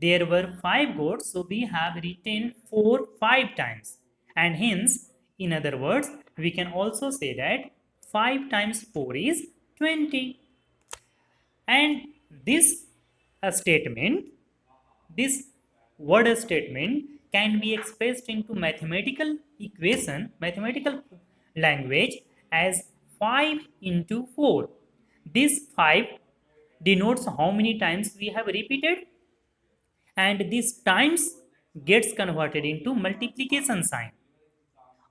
there were 5 goats, so we have written 4 5 times, and hence in other words we can also say that 5 times 4 is 20. And this statement, this word statement can be expressed into mathematical equation, mathematical language as 5 into 4. This 5 denotes how many times we have repeated, and this times gets converted into multiplication sign.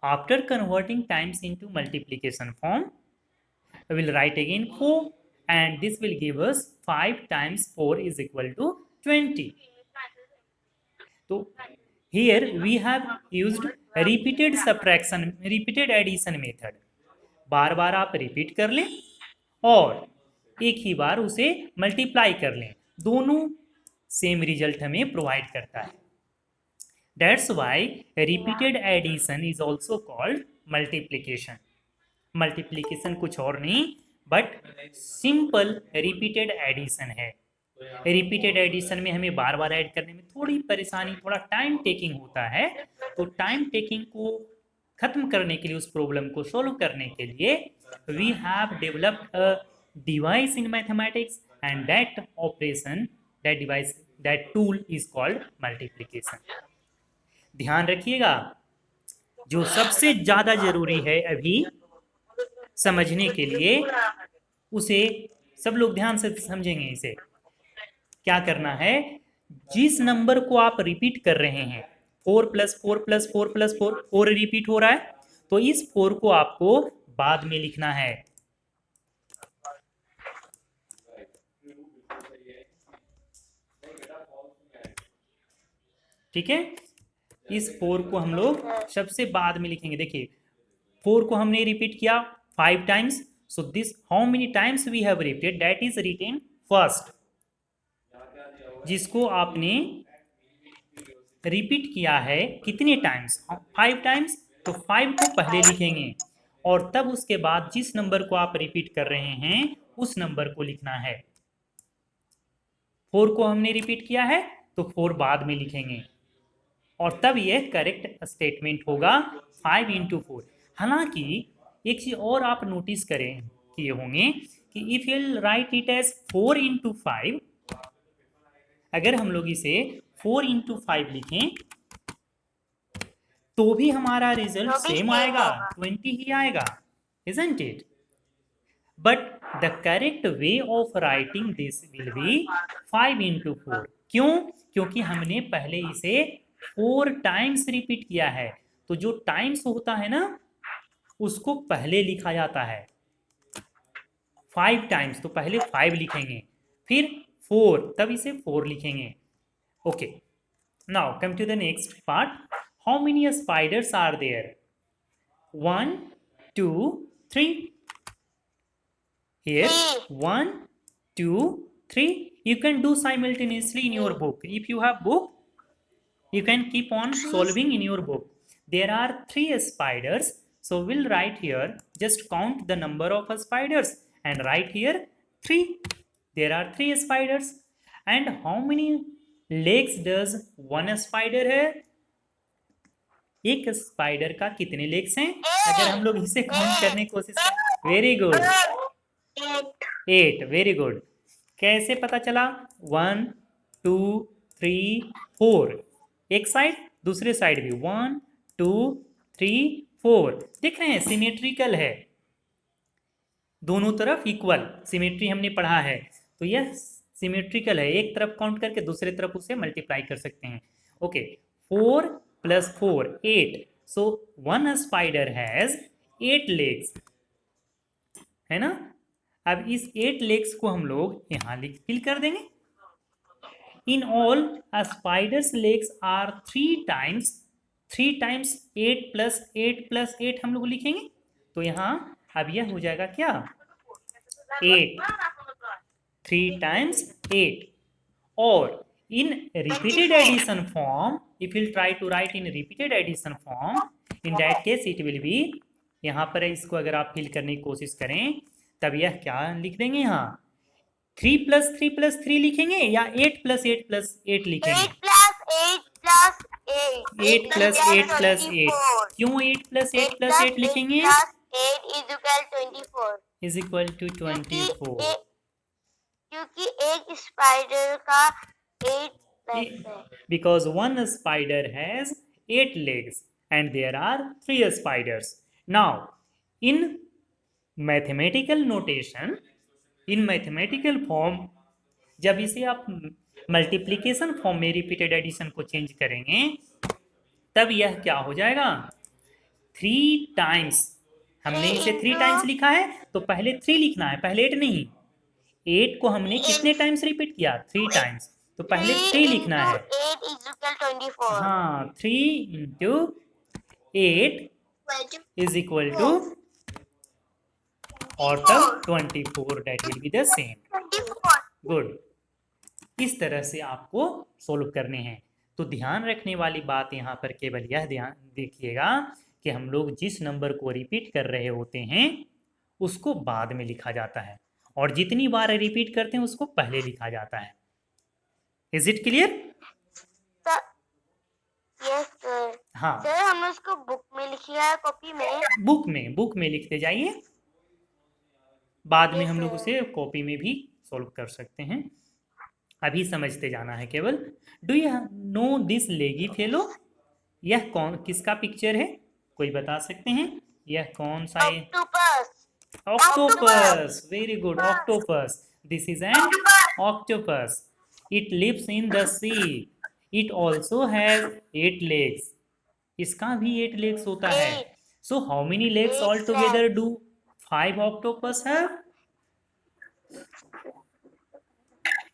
After converting times into multiplication form, we will write again 4, and this will give us 5 times 4 is equal to 20. So here we have used repeated subtraction, repeated addition method. बार बार आप repeat कर लें और एक ही बार उसे multiply कर लें, दोनों same result हमें प्रोवाइड करता है. That's why repeated addition is also called multiplication. Multiplication कुछ और नहीं बट सिंपल रिपीटेड एडिशन है. रिपीटेड एडिशन में हमें बार बार ऐड करने में थोड़ी परेशानी, थोड़ा टाइम टेकिंग होता है. तो टाइम टेकिंग को खत्म करने के लिए, उस प्रॉब्लम को सोल्व करने के लिए we have developed a device in mathematics, and that operation, that device, that tool is called multiplication. ध्यान रखिएगा, जो सबसे ज्यादा जरूरी है अभी समझने के लिए, उसे सब लोग ध्यान से समझेंगे. इसे क्या करना है, जिस नंबर को आप रिपीट कर रहे हैं, 4 प्लस 4 प्लस 4 प्लस 4, 4 रिपीट हो रहा है, तो इस 4 को आपको बाद में लिखना है. ठीक है, इस 4 को हम लोग सबसे बाद में लिखेंगे. देखिए 4 को हमने रिपीट किया 5 times, so this how many times we have repeated, that is written first. जिसको आपने रिपीट किया है कितने टाइम्स, 5 टाइम्स, तो 5 को पहले लिखेंगे और तब उसके बाद जिस नंबर को आप रिपीट कर रहे हैं उस नंबर को लिखना है. 4 को हमने रिपीट किया है तो 4 बाद में लिखेंगे और तब यह करेक्ट स्टेटमेंट होगा 5 इंटू 4. हालांकि एक चीज और आप नोटिस करें किए होंगे कि if you write it as 4 into 5, अगर हम लोग इसे 4 इंटू 5 लिखें तो भी हमारा रिजल्ट सेम आएगा, 20 ही आएगा, isn't it? But the correct way of writing this will be 5 into 4. क्यों? क्योंकि हमने पहले इसे 4 टाइम्स रिपीट किया है, तो जो टाइम्स होता है ना उसको पहले लिखा जाता है. 5 टाइम्स तो पहले 5 लिखेंगे, फिर 4, तब इसे 4 लिखेंगे. Okay, now come to the next part. How many spiders are there? 1 2 3. Here 1 2 3. You can do simultaneously in your book. If you have book, you can keep on solving in your book. There are 3 spiders, so we'll write here, just count the number of spiders and write here 3. There are 3 spiders. And how many legs does one spider have? एक spider का कितने legs हैं? अगर हम लोग इसे count करने की कोशिश करें, वेरी गुड, 8. Very good. कैसे पता चला? 1 2 3 4, एक साइड, दूसरे साइड भी 1 2 3 4. देख रहे हैं सिमेट्रिकल है, दोनों तरफ इक्वल. सिमेट्री हमने पढ़ा है तो यह सिमेट्रिकल है, एक तरफ काउंट करके दूसरे तरफ उसे मल्टीप्लाई कर सकते हैं. Okay, 4 plus 4 8. So one spider has 8 legs, है ना. अब इस 8 लेग्स को हम लोग यहां फिल कर देंगे. In all spiders legs are 3 times 8 plus 8 plus 8 हम लोग लिखेंगे. तो यहां अब यह हो जाएगा क्या, 8, 3 टाइम्स 8. और in repeated addition form, if you try to write in repeated addition form, in that case it will be, यहाँ पर इसको अगर आप फिल करने की कोशिश करें तब यह क्या लिख देंगे, यहाँ 3 + 3 + 3 लिखेंगे या 8 + 8 + 8 लिखेंगे? 8 + 8 + 8 8 + 8 + 8 क्यों 8 + 8 + 8 लिखेंगे? 8 = 24 इज इक्वल टू 24 क्योंकि एक स्पाइडर का 8 लेग्स है। because one spider has 8 legs and there are 3 spiders. Now, in mathematical notation, in mathematical form, जब इसे आप मल्टीप्लिकेशन फॉर्म में रिपीटेड एडिशन को चेंज करेंगे तब यह क्या हो जाएगा? 3 टाइम्स। हमने इसे 3 टाइम्स लिखा है तो पहले 3 लिखना है, पहले 8 नहीं। 8 को हमने कितने टाइम्स रिपीट किया? 3 टाइम्स। तो पहले 3 लिखना है। 8 = 24 हाँ, 3 × 8 is equal to और तब 24 that will be the same. 24 good. इस तरह से आपको सोल्व करने हैं। तो ध्यान रखने वाली बात यहाँ पर केवल यह ध्यान देखिएगा कि हम लोग जिस नंबर को रिपीट कर रहे होते हैं उसको बाद में लिखा जाता है और जितनी बार रिपीट करते हैं उसको पहले लिखा जाता है। Is it clear? Yes sir. हाँ, सर हमने उसको बुक में लिखा है, कॉपी में। बुक में लिखते जाइए, बाद में Yes, हम लोग sir. उसे कॉपी में भी सॉल्व कर सकते हैं। अभी समझते जाना है केवल। डू यू नो दिस लेगी फेलो? यह कौन किसका पिक्चर है? कोई बता सकते हैं? यह कौन सा है? Octopus. Octopus. Very good, octopus. This is an octopus. It lives in the sea. It also has 8 legs। इसका भी 8 legs होता है। So how many legs all together do 5 octopus have?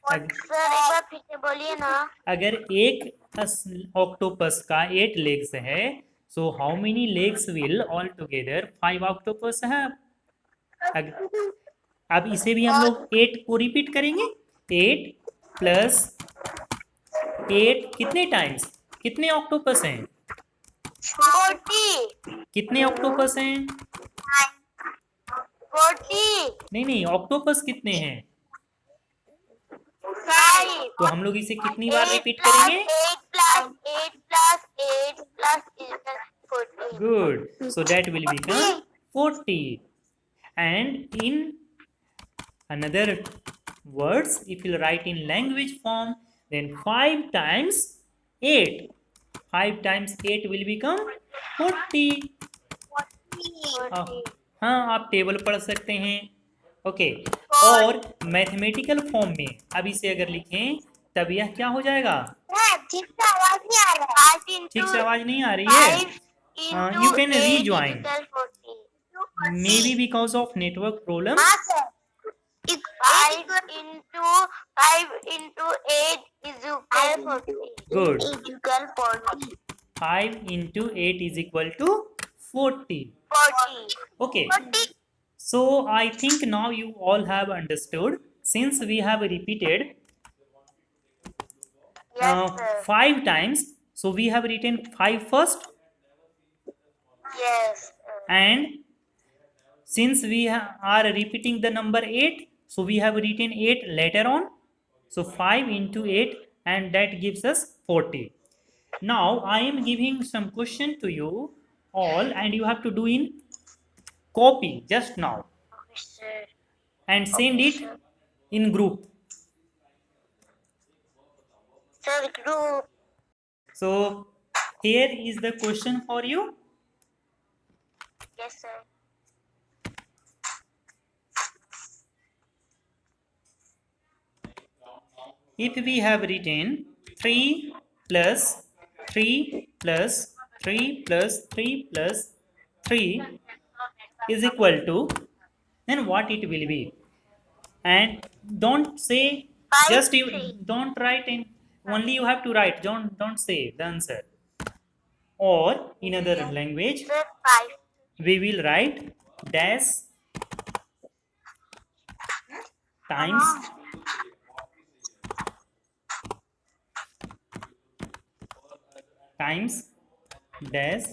Sir एक बार फिर से बोलिए ना। अगर एक ऑक्टोपस का 8 legs है so how many legs will all together 5 octopus है? अब इसे भी हम लोग 8 को रिपीट करेंगे। 8 + 8 कितने टाइम्स? कितने ऑक्टोपस हैं? 40 कितने ऑक्टोपस हैं? 40 नहीं, ऑक्टोपस कितने हैं? 5 तो हम लोग इसे कितनी बार रिपीट करेंगे? 8 + 8 + 8 + 40 good. So that will become 40 and in another words if you write in language form then 5 times 8, 5 times 8 will become 40. हाँ, आप टेबल पढ़ सकते हैं। ओके, और मैथमेटिकल फॉर्म में अब इसे अगर लिखें तब यह क्या हो जाएगा? ठीक से आवाज नहीं आ रहा है। ठीक से आवाज नहीं आ रही है? You can rejoin may be because of network problem. 5 into 8 is equal 40. Good. Is equal 40. 5 into 8 is equal to 40. 40. Okay. 40. So I think now you all have understood since we have repeated Yes, sir. 5 times. So we have written 5 first Yes, sir. and since we are repeating the number 8 so we have written 8 later on. So 5 into 8 and that gives us 40. Now I am giving some question to you all and you have to do in copy just now Okay, sir. and send it in group. Sir, group. So here is the question for you. Yes, sir. If we have written 3 plus 3 plus 3 plus 3 plus 3 is equal to, then what it will be? And don't say just you don't write in, only you have to write, don't say the answer. Or in other language Sir, 5. we will write dash times times dash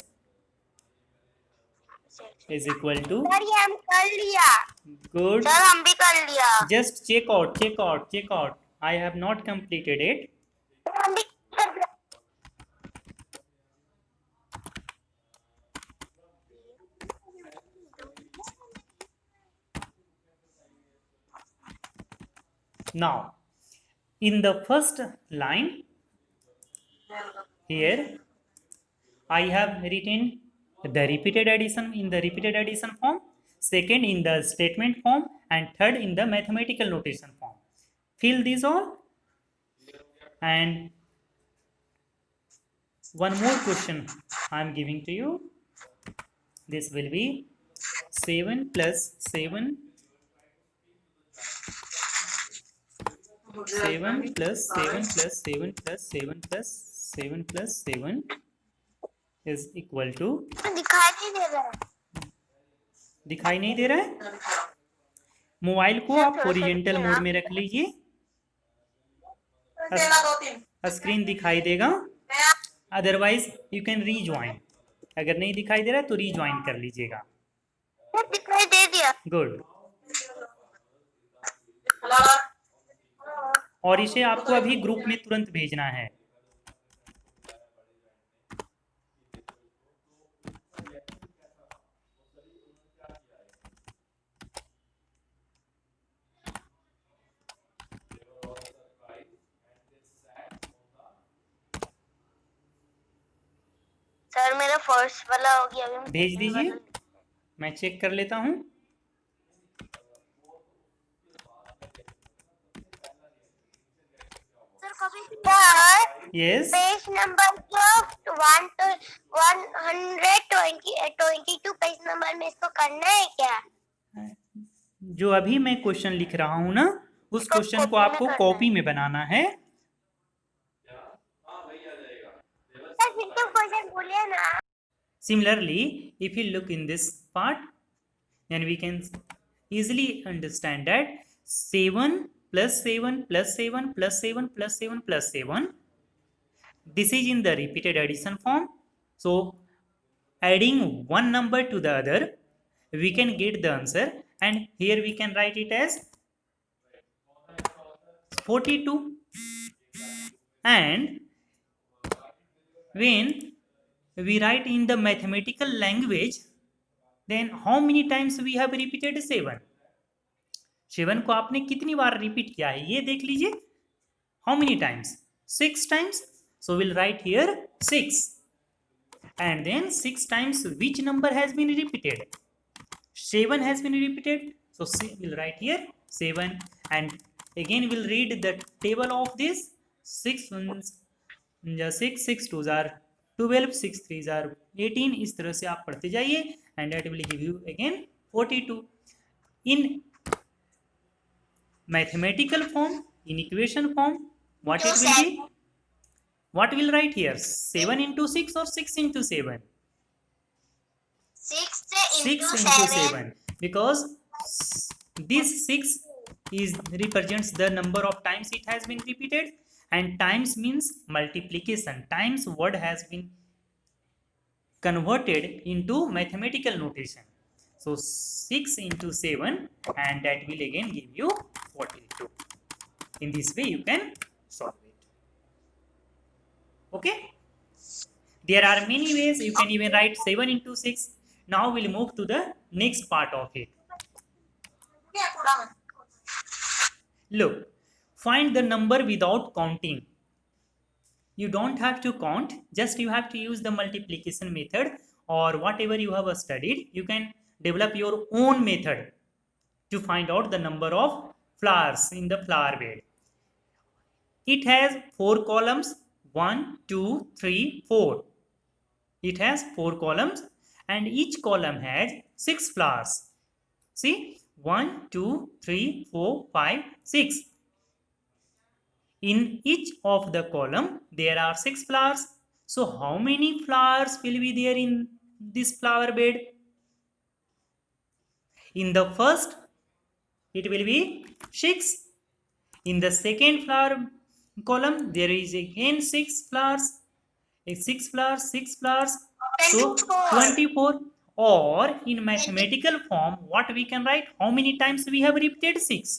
is equal to, sir ये हम कर लिया, good, sir हम भी कर लिया, just check out. I have not completed it. Sir हम भी कर लिया। Now, in the first line, here I have written the repeated addition in the repeated addition form, second in the statement form, and third in the mathematical notation form. Fill these all. And one more question I am giving to you. This will be 7 plus 7 7 plus 7 plus 7 plus 7 plus 7 plus 7 is equal to, दिखाई नहीं दे रहा है, दिखाई नहीं दे रहा है? Mobile को आप ओरिजेंटल मोड में रख लीजिए, स्क्रीन दिखाई देगा, अदरवाइज यू कैन रीज्वाइन। अगर नहीं दिखाई दे रहा है तो रीज्वाइन कर लीजिएगा। सर दिखाई दे दिया। गुड। और इसे आपको अभी ग्रुप में तुरंत भेजना है। सर मेरा फर्स्ट वाला हो गया, अभी भेज दीजिए, मैं चेक कर लेता हूँ। सर कभी सर यस, पेज नंबर जो 122 पेज नंबर में इसको करना है क्या? जो अभी मैं क्वेश्चन लिख रहा हूँ ना, उस क्वेश्चन को आपको कॉपी में बनाना है। सर फिर तो क्वेश्चन बोलिए ना। Similarly, if you look in this part, then we can easily understand that 7 plus 7 plus 7 plus 7 plus 7 plus 7, this is in the repeated addition form. So adding one number to the other, we can get the answer, and here we can write it as 42. And when we write in the mathematical language, then how many times we have repeated 7? 7 को आपने कितनी बार repeat किया है ये देख लीजिए। How many times? 6 times. So we'll write here 6. And then 6 times which number has been repeated? 7 has been repeated. So we'll write here 7. And again we'll read the table of this. 6 ones, 6, 6 2s are 12, 6 3s are 18. इस तरह से आप पढ़ते जाइए, and that will give you again 42. In mathematical form, in equation form, what it will be? What will write here? 7 into 6 or 6 into 7? 6 6 into into 7 7, because this 6 is represents the number of times it has been repeated, and times means multiplication. Times word has been converted into mathematical notation. So 6 into 7, and that will again give you 42. In this way you can solve it. Okay, there are many ways. You can even write 7 into 6. Now we'll move to the next part of it. Look, find the number without counting. You don't have to count, just you have to use the multiplication method, or whatever you have studied. You can develop your own method to find out the number of flowers in the flower bed. It has 4 columns, 1 2 3 4. It has 4 columns, and each column has 6 flowers. See, 1 2 3 4 5 6. In each of the column there are 6 flowers. So how many flowers will be there in this flower bed? In the first, it will be 6. In the second flower column there is again 6 flowers. 6 flowers, 6 flowers, so 24. or in mathematical form what we can write, how many times we have repeated 6?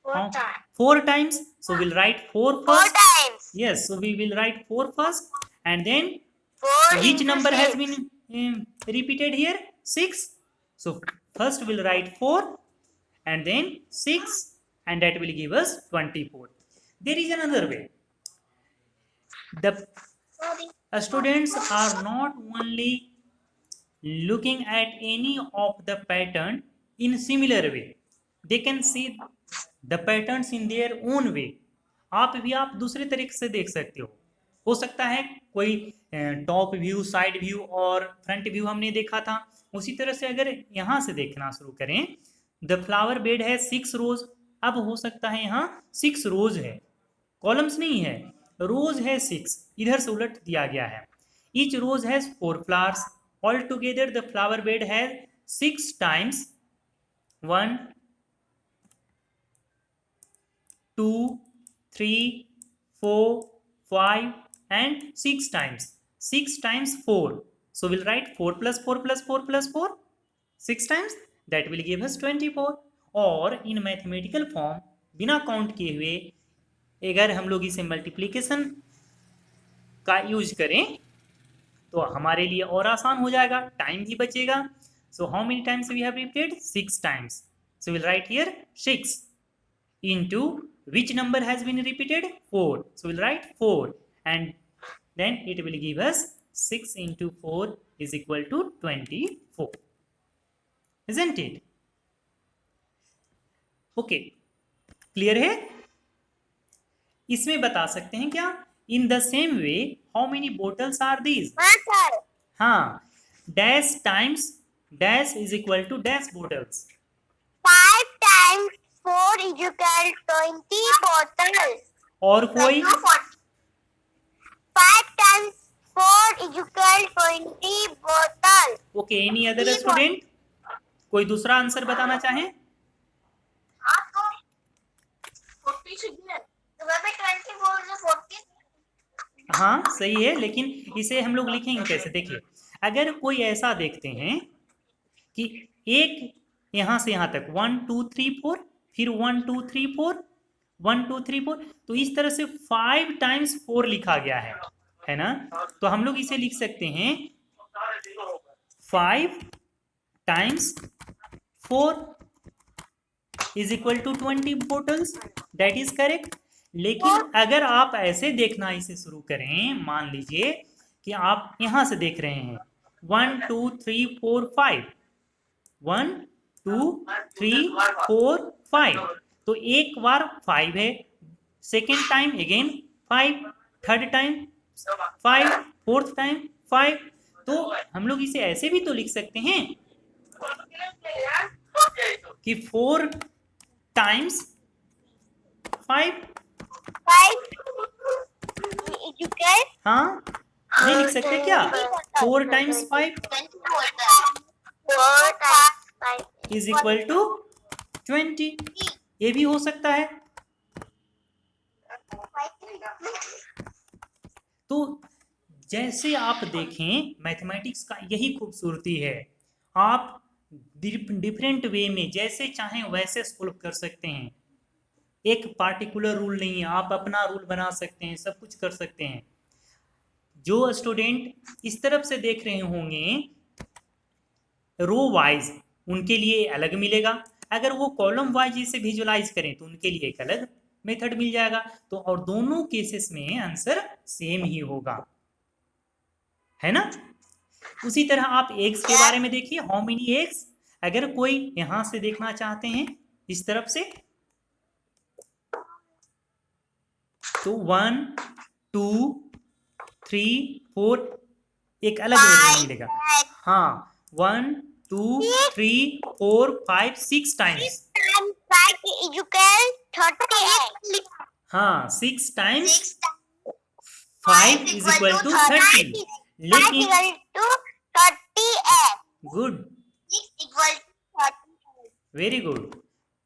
4 times. 4 times. So we'll write 4 4 first. times. Yes, so we will write 4 first, and then 4 which into number has 6. been repeated here? 6. So first we'll write 4 and then 6, and that will give us 24. There is another way. The students are not only looking at any of the pattern in similar way, they can see the patterns in their own way. आप दूसरे तरीके से देख सकते हो सकता है कोई टॉप व्यू, साइड व्यू और फ्रंट व्यू हमने देखा था, उसी तरह से अगर यहाँ से देखना शुरू करें, द फ्लावर बेड है 6 रोज, अब हो सकता है यहाँ 6 रोज है, कॉलम्स नहीं है, रोज है 6, इधर से उलट दिया गया है. Each rose has 4 flowers. All together the flower bed है 6 times 1 2 3 4 5 and 6 times. 6 times 4. So we'll write 4 plus 4 plus 4 plus 4. 6 times. That will give us 24. और in mathematical form बिना काउंट किए हुए अगर हम लोग इसे मल्टीप्लिकेशन का यूज करें तो हमारे लिए और आसान हो जाएगा, टाइम भी बचेगा. So how many times we have repeated? 6 times. So will write here 6 into which number has been repeated? 4. So we'll write 4 and then it will give us 6 into 4 is equal to 24. Isn't it? Okay. Clear है? इसमें बता सकते हैं क्या? In the same way, how many bottles are these? हाँ, dash times dash is equal to dash bottles. 5 times 4 is equal to 20 bottles. और कोई? 5 times 4 is equal to 20 bottles. Okay, any other student? कोई दूसरा answer बताना चाहें? आपको 40 चाहिए तो वहाँ पे 24 से 40. हाँ सही है, लेकिन इसे हम लोग लिखेंगे कैसे? देखिए, अगर कोई ऐसा देखते हैं कि एक यहाँ से यहाँ तक 1 2 3 4, फिर 1 2 3 4 1 2 3 4, तो इस तरह से 5 टाइम्स 4 लिखा गया है ना? तो हम लोग इसे लिख सकते हैं 5 times 4 is equal to 20 bottles. That is correct. लेकिन अगर आप ऐसे देखना इसे शुरू करें, मान लीजिए कि आप यहां से देख रहे हैं 1 2 3 4 5, 1 2 3 4 5, तो एक बार 5 है, second time again 5, third time 5, fourth time 5. तो हम लोग इसे ऐसे भी तो लिख सकते हैं कि 4 टाइम्स 5. हाँ, नहीं लिख सकते क्या? 4 टाइम्स 5 इज इक्वल टू 20. ये भी हो सकता है. तो जैसे आप देखें, मैथमेटिक्स का यही खूबसूरती है, आप डिफरेंट वे में जैसे चाहें वैसे सॉल्व कर सकते हैं. एक पार्टिकुलर रूल नहीं है, आप अपना रूल बना सकते हैं, सब कुछ कर सकते हैं. जो स्टूडेंट इस तरफ से देख रहे होंगे रो वाइज, उनके लिए अलग मिलेगा. अगर वो कॉलम वाइज इसे विजुलाइज करें तो उनके लिए एक अलग मेथड मिल जाएगा. तो और दोनों केसेस में आंसर सेम ही होगा, है ना? उसी तरह आप एग्स के बारे में देखिए, हाउ मेनी एग्स. अगर कोई यहां से देखना चाहते हैं इस तरफ से, तो 1 2 3 4 एक अलग मिलेगा. हाँ, 1 2 3 4 5 6 टाइम्स. हाँ, 6 टाइम्स 5 इज इक्वल टू 30. लेकिन गुड, वेरी गुड.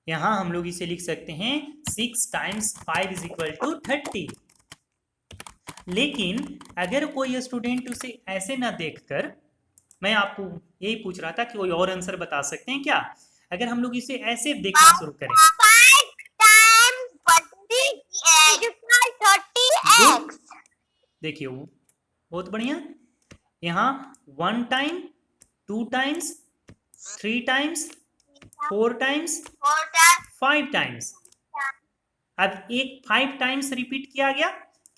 यहाँ हम लोग इसे लिख सकते हैं 6 टाइम्स 5 इज इक्वल टू 30. लेकिन अगर कोई स्टूडेंट उसे ऐसे ना देखकर, मैं आपको यही पूछ रहा था कि कोई और आंसर बता सकते हैं क्या? अगर हम लोग इसे ऐसे देखना शुरू करें, 5 times 30x। देखिए वो बहुत बढ़िया। यहाँ 1 time, 2 times, 3 times, 4 times, 5 times. अब एक 5 टाइम्स रिपीट किया गया,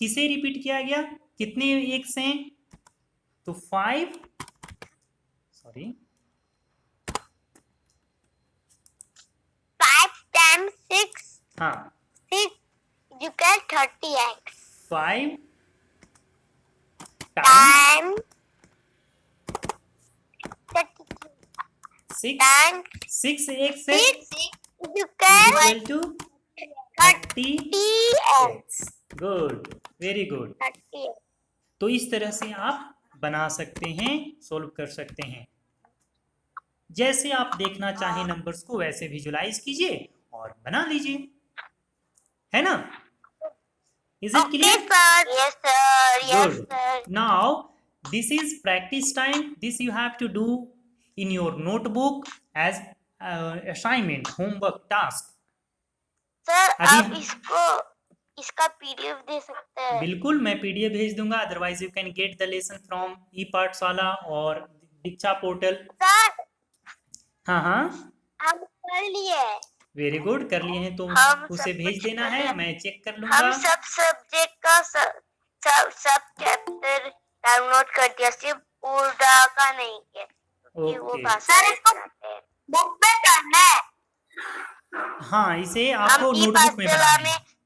किसे रिपीट किया गया, कितने एक से? तो 5, सॉरी 5 times 6, हाँ 6 you get 30x 5 time times 6, times 6 एक से 6 you get equal to 30x। 30x good, very good. 30x। तो इस तरह से आप बना सकते हैं, सोल्व कर सकते हैं। जैसे आप देखना चाहें नंबर्स को वैसे विजुलाइज कीजिए और बना लीजिए, है ना? Is it clear? sir. Yes, sir. Yes, Good. sir. Now, this is practice time. This you have to do in your notebook as assignment, homework, task. Sir अभी आप इसका पीडीएफ दे सकते हैं? बिल्कुल, मैं पीडीएफ भेज दूंगा। Otherwise you can get the lesson from e Pathshala और दीक्षा पोर्टल। सर हाँ हाँ, हम कर लिए। वेरी गुड, कर लिए हैं तो हम उसे सब भेज कुछ देना कर है, लिया। मैं चेक कर लूंगा। हम सब सब्जेक्ट का सब चैप्टर डाउनलोड कर दिया, सिर्फ उर्दू का नहीं किया क्योंकि वो ओके, सर इसको बुक पे करना है। हाँ इसे हम आपको ई नोटबुक में पाठशाला बनाना है। में